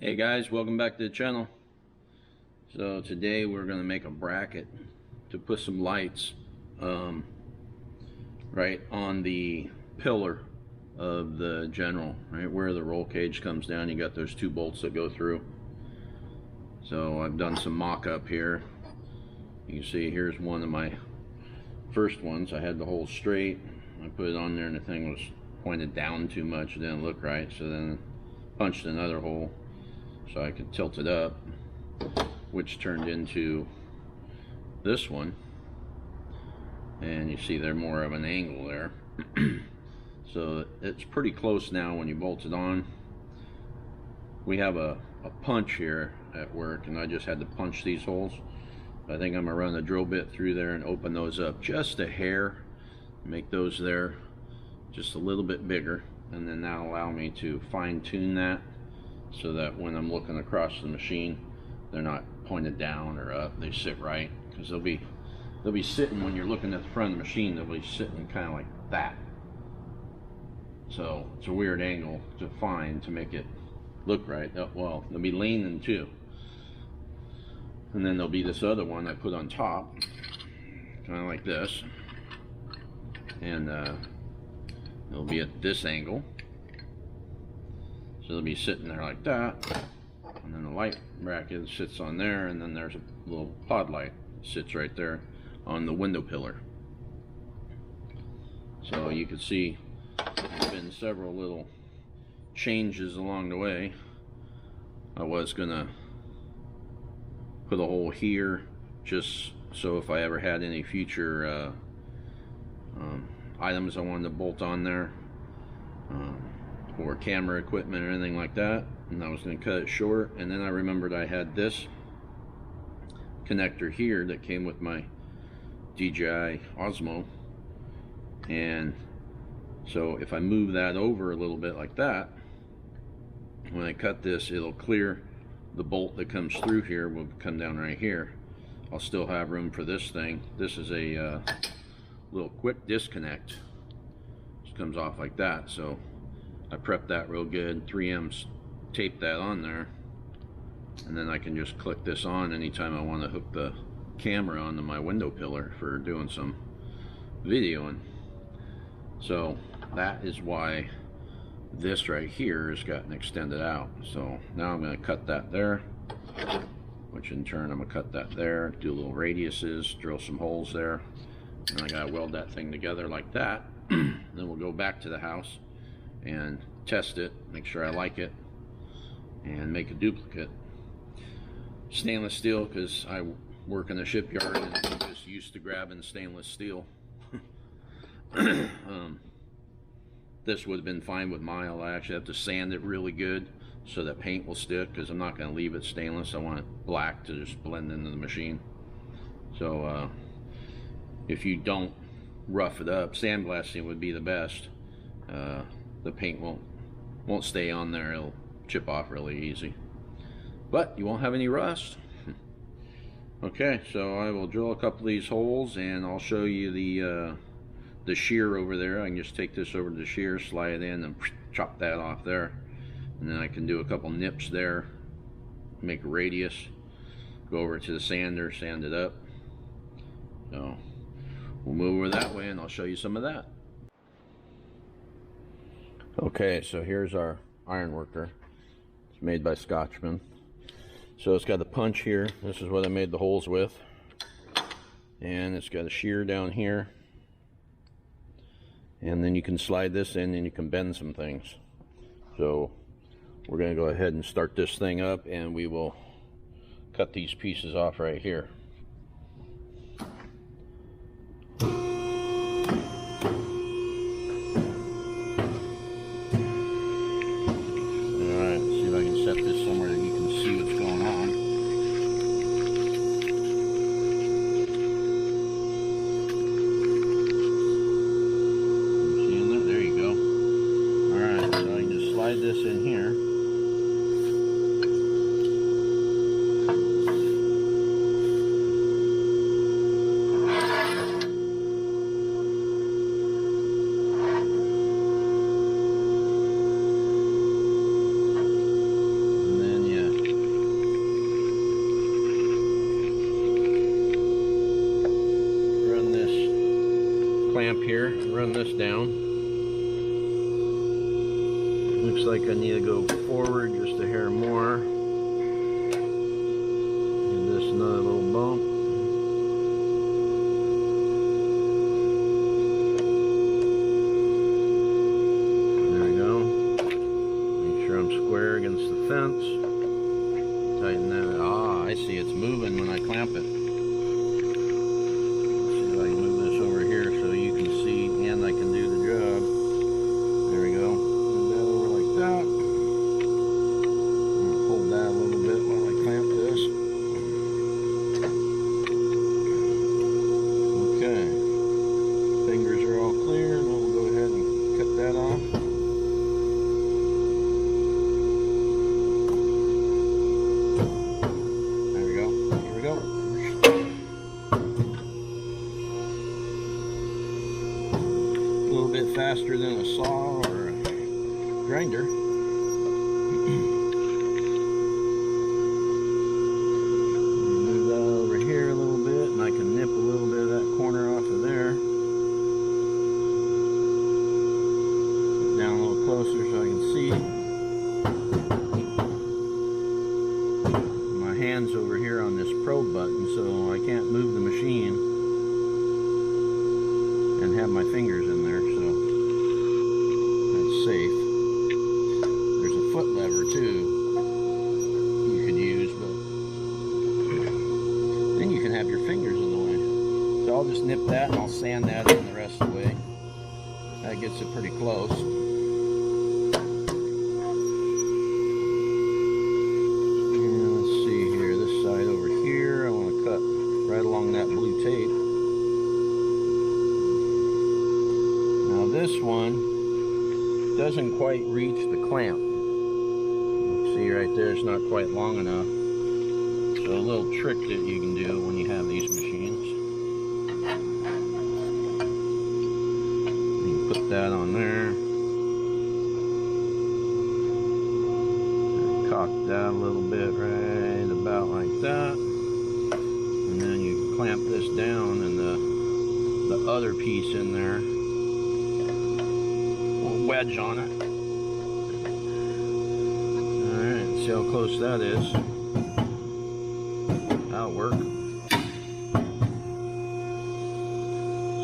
Hey guys, welcome back to the channel. So today we're going to make a bracket to put some lights right on the pillar of the General, right where the roll cage comes down. You got those two bolts that go through. So I've done some mock-up here. You can see here's one of my first ones. I had the hole straight. I put it on there and the thing was pointed down too much. It didn't look right, so then punched another hole so I could tilt it up, which turned into this one. And you see they're more of an angle there. So it's pretty close now when you bolt it on. We have a punch here at work, and I just had to punch these holes. I think I'm gonna run a drill bit through there and open those up just a hair, make those there just a little bit bigger, and then that'll allow me to fine-tune that so that when I'm looking across the machine, they're not pointed down or up. They sit right, because they'll be sitting when you're looking at the front of the machine. They'll be sitting kind of like that. So it's a weird angle to find to make it look right. Well, they'll be leaning too. And then there'll be this other one I put on top, kind of like this, and it'll be at this angle. So they'll be sitting there like that, and then the light bracket sits on there, and then there's a little pod light that sits right there on the window pillar. So you can see there's been several little changes along the way. I was gonna put a hole here just so if I ever had any future items I wanted to bolt on there, or camera equipment or anything like that, and I was going to cut it short. And then I remembered I had this connector here that came with my DJI Osmo, and so if I move that over a little bit like that, when I cut this, it'll clear the bolt that comes through here. Will come down right here. I'll still have room for this thing. This is a little quick disconnect. Just comes off like that. So I prepped that real good. 3M's taped that on there, and then I can just click this on anytime I want to hook the camera onto my window pillar for doing some videoing. So that is why this right here has gotten extended out. So now I'm going to cut that there, which in turn I'm going to cut that there, do little radiuses, drill some holes there, and I got to weld that thing together like that. Then we'll go back to the house and test it, make sure I like it, and make a duplicate. Stainless steel, because I work in a shipyard and I'm just used to grabbing stainless steel. This would have been fine with mild. I actually have to sand it really good so that paint will stick, because I'm not going to leave it stainless. I want it black to just blend into the machine. So if you don't rough it up, sandblasting would be the best. The paint won't stay on there. It'll chip off really easy, but you won't have any rust. Okay, so I will drill a couple of these holes, and I'll show you the shear over there. I can just take this over to the shear, slide it in, and chop that off there, and then I can do a couple nips there, make a radius, go over to the sander, sand it up. So we'll move over that way and I'll show you some of that. Okay, so here's our iron worker. It's made by Scotchman. So it's got a punch here. This is what I made the holes with, and it's got a shear down here, and then you can slide this in and you can bend some things. So we're going to go ahead and start this thing up, and we will cut these pieces off right here. This in here, clamp here, run this down. Looks like I need to go forward just a hair more. Give this another little bump. There we go. Make sure I'm square against the fence. Tighten that. Ah, I see it's moving when I clamp it. Faster than a saw or a grinder. Move that over here a little bit, and I can nip a little bit of that corner off of there. Get down a little closer so I can see. My hand's over here on this probe button, so I can't move the machine and have my fingers in there, so safe. There's a foot lever too you could use, but then you can have your fingers in the way. So I'll just nip that and I'll sand that in the rest of the way. That gets it pretty close. And let's see here, this side over here, I want to cut right along that blue tape. Now this one doesn't quite reach the clamp. See right there, it's not quite long enough. So a little trick that you can do when you have these machines. You can put that on there. And cock that a little bit right about like that. And then you can clamp this down and the other piece in there. Wedge on it. Alright, see how close that is. That'll work.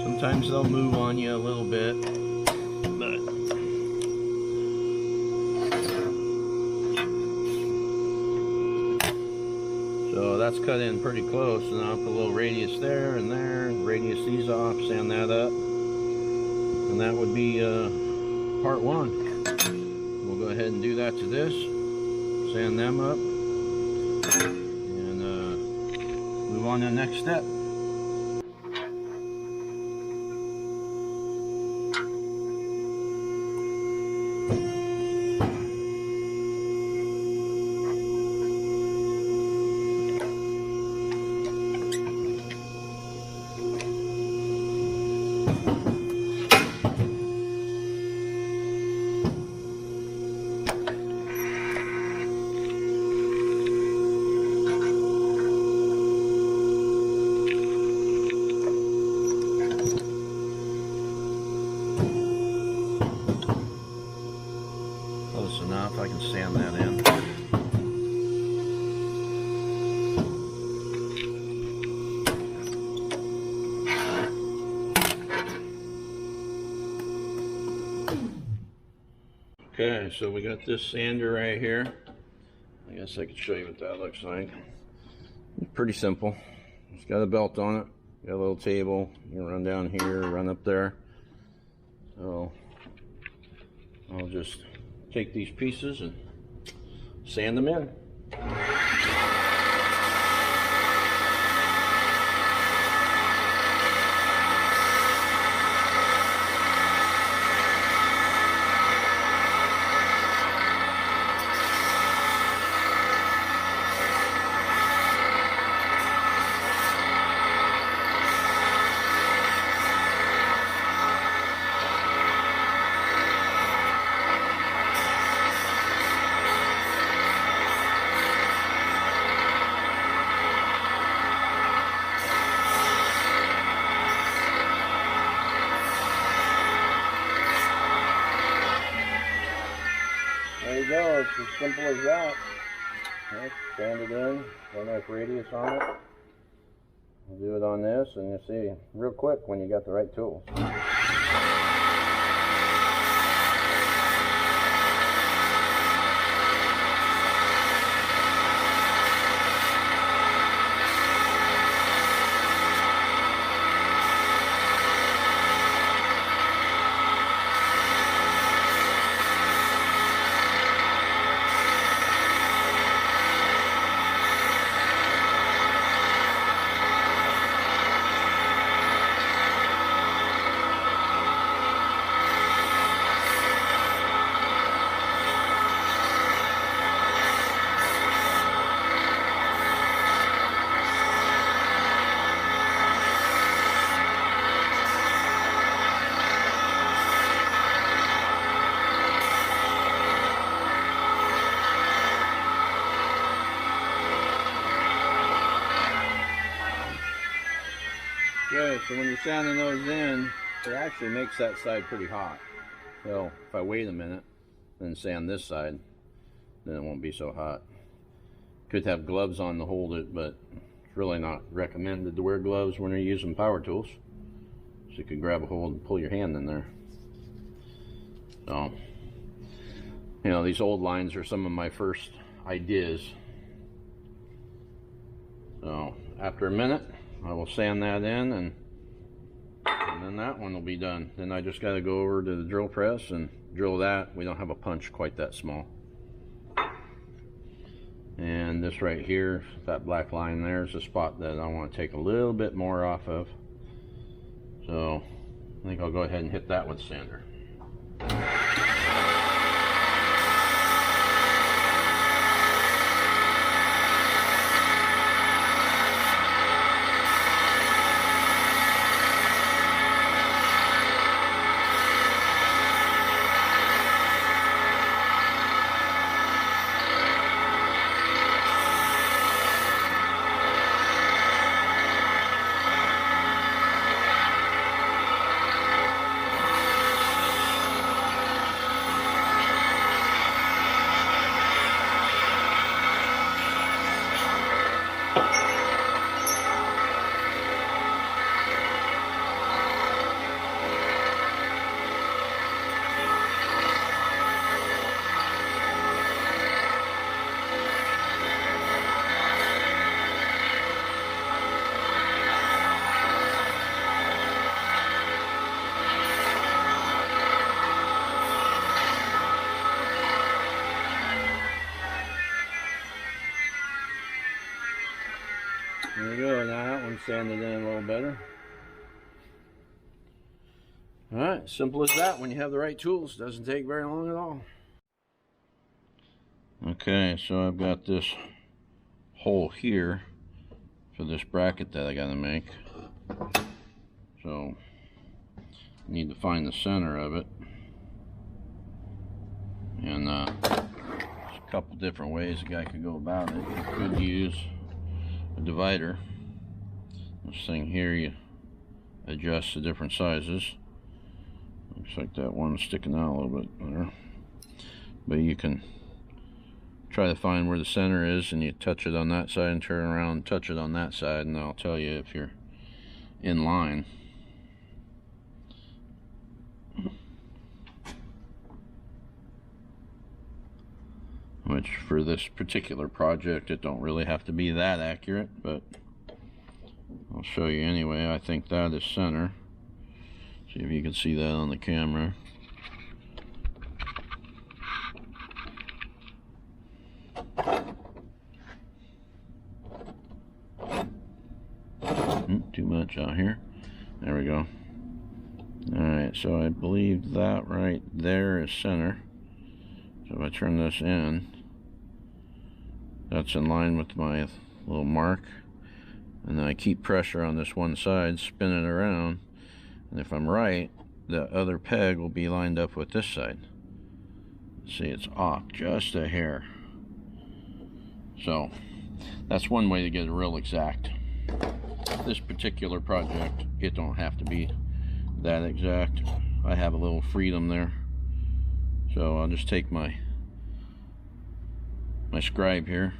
Sometimes they'll move on you a little bit, but so that's cut in pretty close, and I'll put a little radius there and there, radius these off, sand that up, and that would be part one. We'll go ahead and do that to this, sand them up, and move on to the next step. Close enough, I can sand that in. Okay, so we got this sander right here. I guess I could show you what that looks like. It's pretty simple. It's got a belt on it, got a little table. You can run down here, run up there. So I'll just take these pieces and sand them in. simple as that. Sand it in, 1/2 radius on it. I'll do it on this, and you'll see real quick when you got the right tools. Okay, so when you're sanding those in, it actually makes that side pretty hot. So if I wait a minute and sand this side, then it won't be so hot. Could have gloves on to hold it, but it's really not recommended to wear gloves when you're using power tools. So you can grab a hold and pull your hand in there. So, you know, these old lines are some of my first ideas. So after a minute, I will sand that in, and then that one will be done. Then I just got to go over to the drill press and drill that. We don't have a punch quite that small. And this right here, that black line there, is a spot that I want to take a little bit more off of. So I think I'll go ahead and hit that with sander. There we go, now that one's sanded in a little better. Alright, simple as that when you have the right tools. Doesn't take very long at all. Okay, so I've got this hole here for this bracket that I gotta make. So, I need to find the center of it. And there's a couple different ways a guy could go about it. You could use a divider. This thing here, you adjust the different sizes. Looks like that one's sticking out a little bit there. But you can try to find where the center is, and you touch it on that side and turn around and touch it on that side, and I'll tell you if you're in line. Which for this particular project, it don't really have to be that accurate, but I'll show you anyway. I think that is center. See if you can see that on the camera. Too much out here. There we go. Alright, so I believe that right there is center. So if I turn this in, that's in line with my little mark, and then I keep pressure on this one side, spin it around, and if I'm right, the other peg will be lined up with this side. See, it's off just a hair. So that's one way to get it real exact. This particular project, it don't have to be that exact. I have a little freedom there. So I'll just take my my scribe here.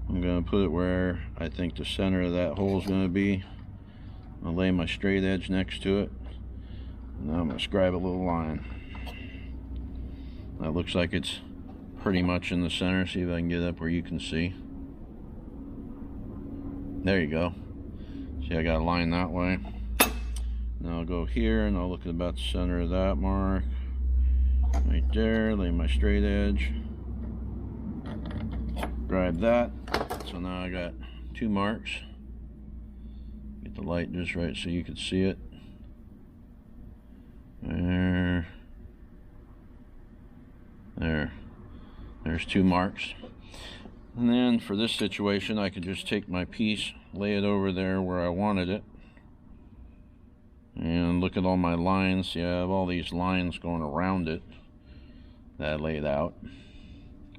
I'm going to put it where I think the center of that hole is going to be. I'll lay my straight edge next to it. Now I'm going to scribe a little line. That looks like it's pretty much in the center. See if I can get up where you can see. There you go. See, I got a line that way. Now I'll go here and I'll look at about the center of that mark. Right there, lay my straight edge. Grab that. So now I got 2 marks. Get the light just right so you can see it. There. There's 2 marks. And then for this situation, I could just take my piece, lay it over there where I wanted it. And look at all my lines. See, I have all these lines going around it that I laid out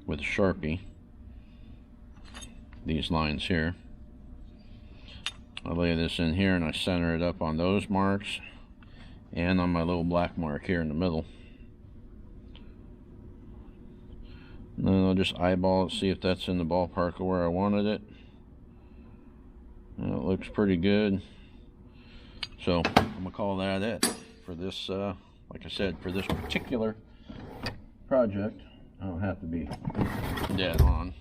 with a Sharpie. These lines here. I lay this in here and I center it up on those marks and on my little black mark here in the middle. And then I'll just eyeball it, see if that's in the ballpark of where I wanted it. And it looks pretty good. So I'm gonna call that it for this, like I said, for this particular project. I don't have to be dead on.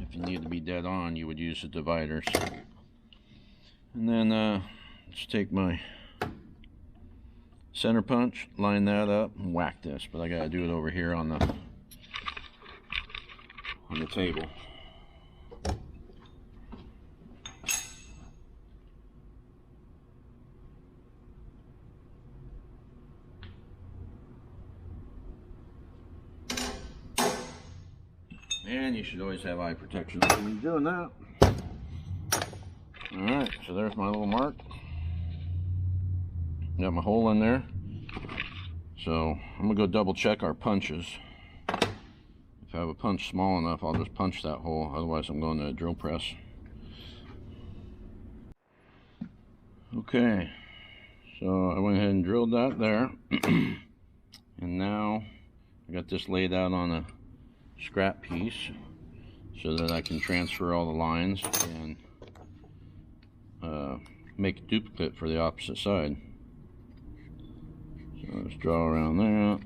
If you need to be dead on, you would use the dividers. And then just take my center punch, line that up, and whack this. But I gotta do it over here on the table. And you should always have eye protection when you're doing that. Alright, so there's my little mark. Got my hole in there. So I'm gonna go double check our punches. If I have a punch small enough, I'll just punch that hole. Otherwise I'm going to a drill press. Okay, so I went ahead and drilled that there. And now I got this laid out on a scrap piece so that I can transfer all the lines and make a duplicate for the opposite side. So let's draw around that,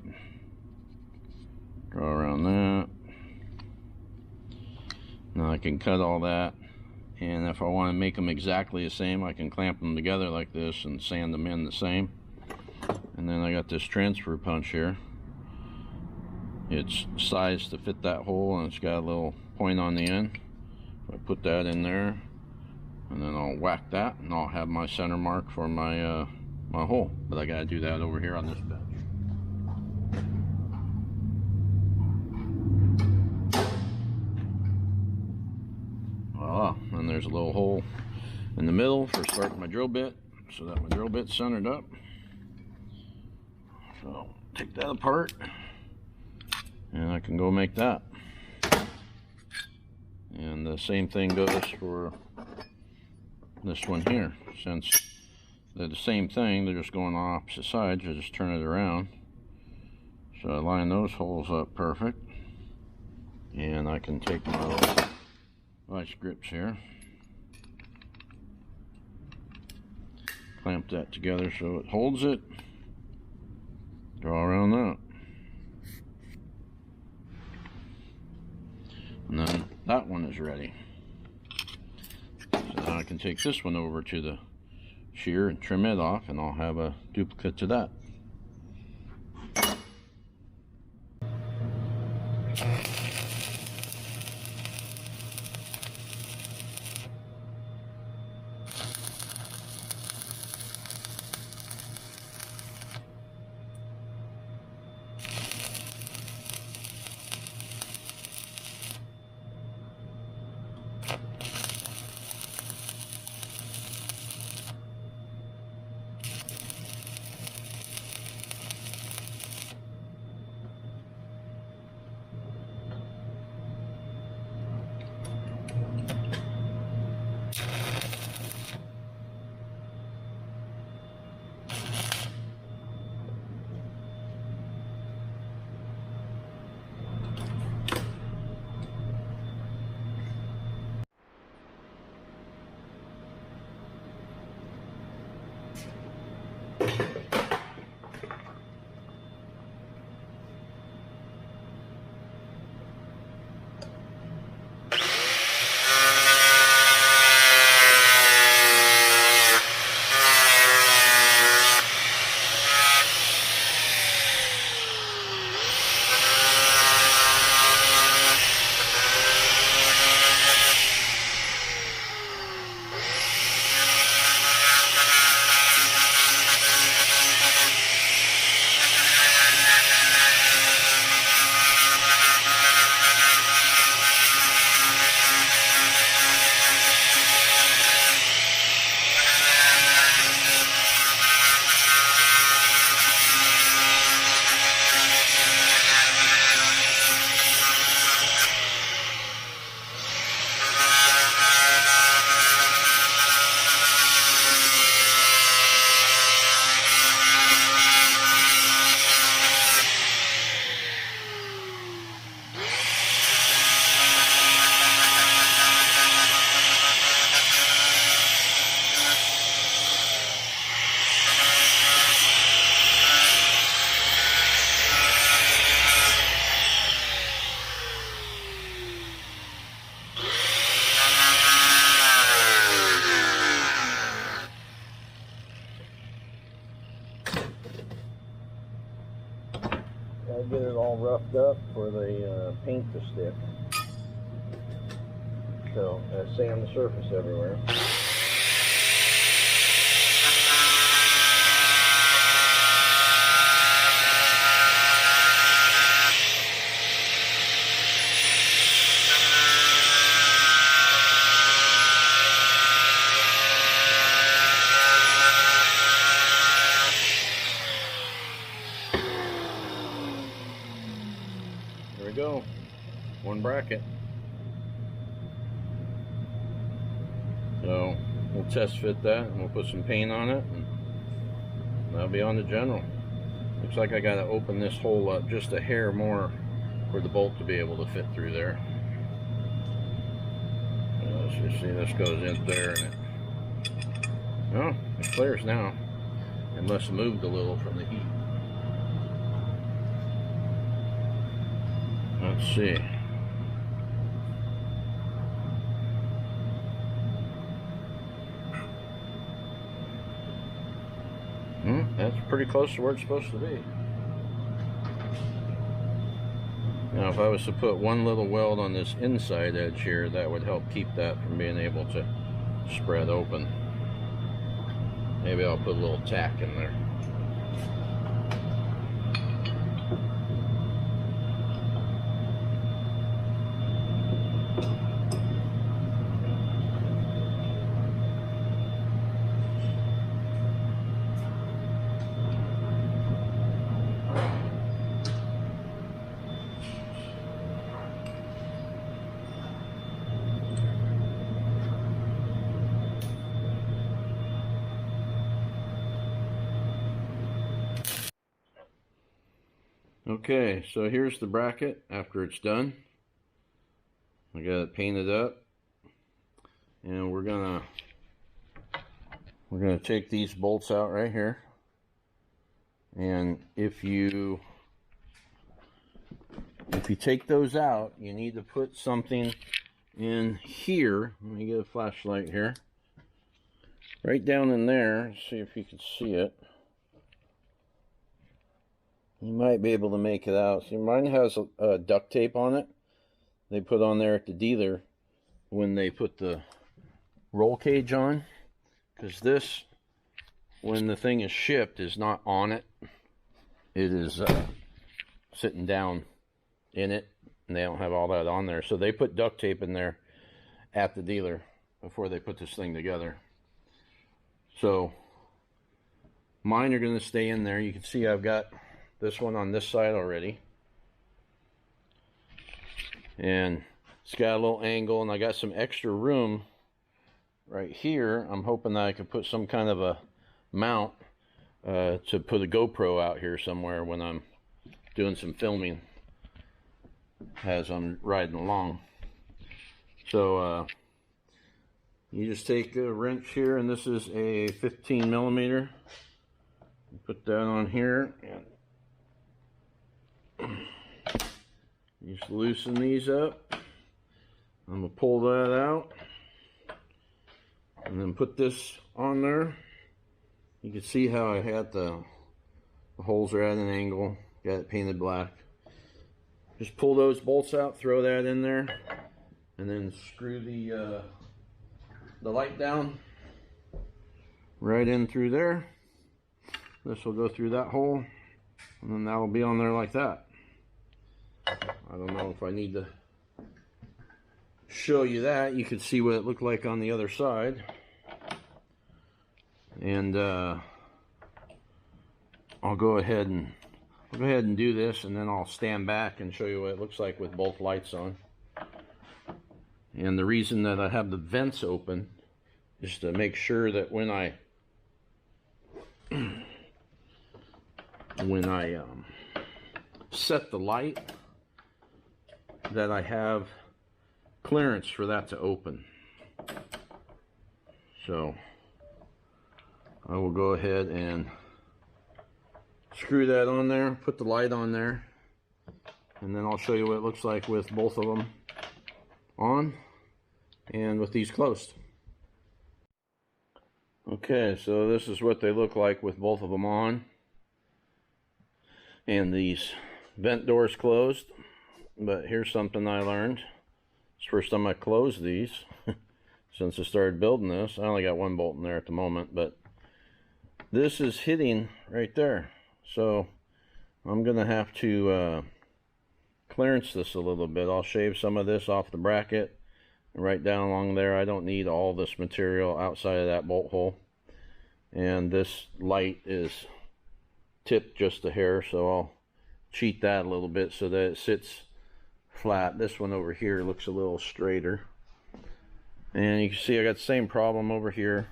draw around that. Now I can cut all that, and if I want to make them exactly the same, I can clamp them together like this and sand them in the same. And then I got this transfer punch here. It's sized to fit that hole, and it's got a little point on the end. So I put that in there, and then I'll whack that, and I'll have my center mark for my my hole. But I gotta do that over here on this bench. Voila, and there's a little hole in the middle for starting my drill bit, so that my drill bit's centered up. So take that apart, and I can go make that. And the same thing goes for this one here. Since they're the same thing, they're just going on opposite sides, I just turn it around. So I line those holes up perfect. And I can take my little vice grips here, clamp that together so it holds it, draw around that. And then that one is ready. So now I can take this one over to the shear and trim it off, and I'll have a duplicate to that. Gotta get it all roughed up for the paint to stick. So, sand the surface everywhere. There we go, one bracket. So we'll test fit that and we'll put some paint on it and that'll be on the General. Looks like I gotta open this hole up just a hair more for the bolt to be able to fit through there. Let's just see, this goes in there and it clears now. It must have moved a little from the heat. Let's see. That's pretty close to where it's supposed to be. Now if I was to put one little weld on this inside edge here, that would help keep that from being able to spread open. Maybe I'll put a little tack in there. Okay, so here's the bracket after it's done. I got it painted up, and we're gonna take these bolts out right here. And if you take those out, you need to put something in here. Let me get a flashlight here. Right down in there. See if you can see it. You might be able to make it out. See, mine has duct tape on it. They put on there at the dealer when they put the roll cage on. Because this, when the thing is shipped, is not on it. It is sitting down in it. And they don't have all that on there. So they put duct tape in there at the dealer before they put this thing together. So mine are going to stay in there. You can see I've got this one on this side already, and it's got a little angle, and I got some extra room right here. I'm hoping that I could put some kind of a mount to put a GoPro out here somewhere when I'm doing some filming as I'm riding along. So you just take a wrench here, and this is a 15 millimeter. Put that on here and just loosen these up. I'm gonna pull that out and then put this on there. You can see how I had the holes are at an angle, got it painted black. Just pull those bolts out, throw that in there, and then screw the light down right in through there. This will go through that hole, and then that'll be on there like that. I don't know if I need to show you that. You can see what it looked like on the other side. And I'll go ahead and do this, and then I'll stand back and show you what it looks like with both lights on. And the reason that I have the vents open is to make sure that when I set the light, that I have clearance for that to open. So I will go ahead and screw that on there, put the light on there, and then I'll show you what it looks like with both of them on and with these closed. Okay, so this is what they look like with both of them on and these vent doors closed. But here's something I learned. It's the first time I closed these since I started building this. I only got one bolt in there at the moment, but this is hitting right there. So I'm gonna have to clearance this a little bit. I'll shave some of this off the bracket and right down along there. I don't need all this material outside of that bolt hole. And this light is tipped just a hair, so I'll cheat that a little bit so that it sits flat. This one over here looks a little straighter. And you can see I got the same problem over here.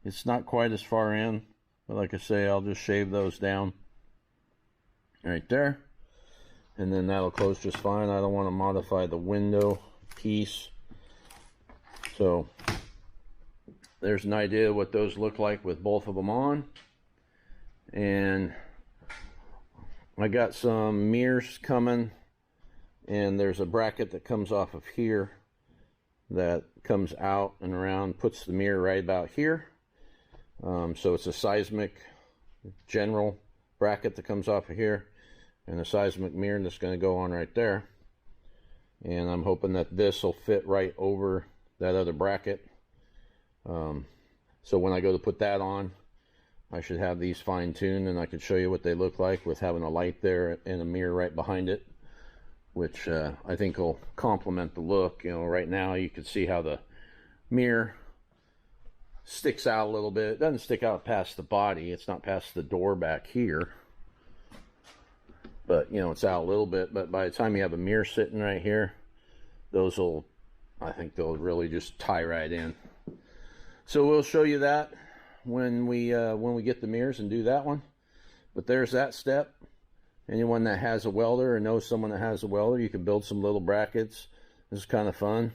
It's not quite as far in, but like I say, I'll just shave those down right there, and then that'll close just fine. I don't want to modify the window piece. So there's an idea what those look like with both of them on. And I got some mirrors coming, and there's a bracket that comes off of here that comes out and around, puts the mirror right about here. So it's a seismic general bracket that comes off of here, and a seismic mirror that's going to go on right there. And I'm hoping that this will fit right over that other bracket. So when I go to put that on, I should have these fine-tuned, and I can show you what they look like with having a light there and a mirror right behind it, which I think will complement the look. You know, right now you can see how the mirror sticks out a little bit. It doesn't stick out past the body. It's not past the door back here, but you know, it's out a little bit. But by the time you have a mirror sitting right here, those will, I think they'll really just tie right in. So we'll show you that when we get the mirrors and do that one. But there's that step. Anyone that has a welder or knows someone that has a welder, you can build some little brackets. This is kind of fun.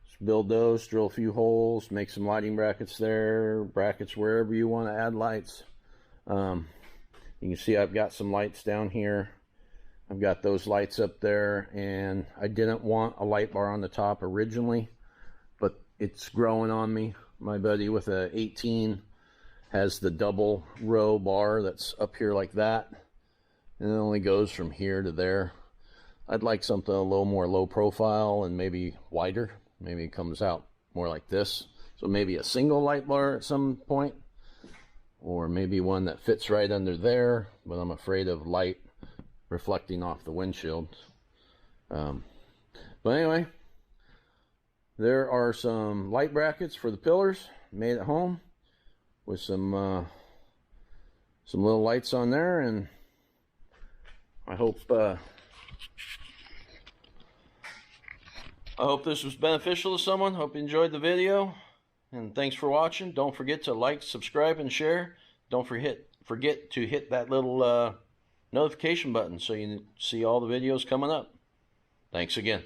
Just build those, drill a few holes, make some lighting brackets there, brackets wherever you want to add lights. You can see I've got some lights down here. I've got those lights up there, and I didn't want a light bar on the top originally, but it's growing on me. My buddy with a 18 has the double row bar that's up here like that, and it only goes from here to there. I'd like something a little more low profile and maybe wider. Maybe it comes out more like this. So maybe a single light bar at some point, or maybe one that fits right under there, but I'm afraid of light reflecting off the windshield. But anyway, there are some light brackets for the pillars made at home with some little lights on there, and I hope this was beneficial to someone. Hope you enjoyed the video, and thanks for watching. Don't forget to like, subscribe, and share. Don't forget to hit that little notification button so you see all the videos coming up. Thanks again.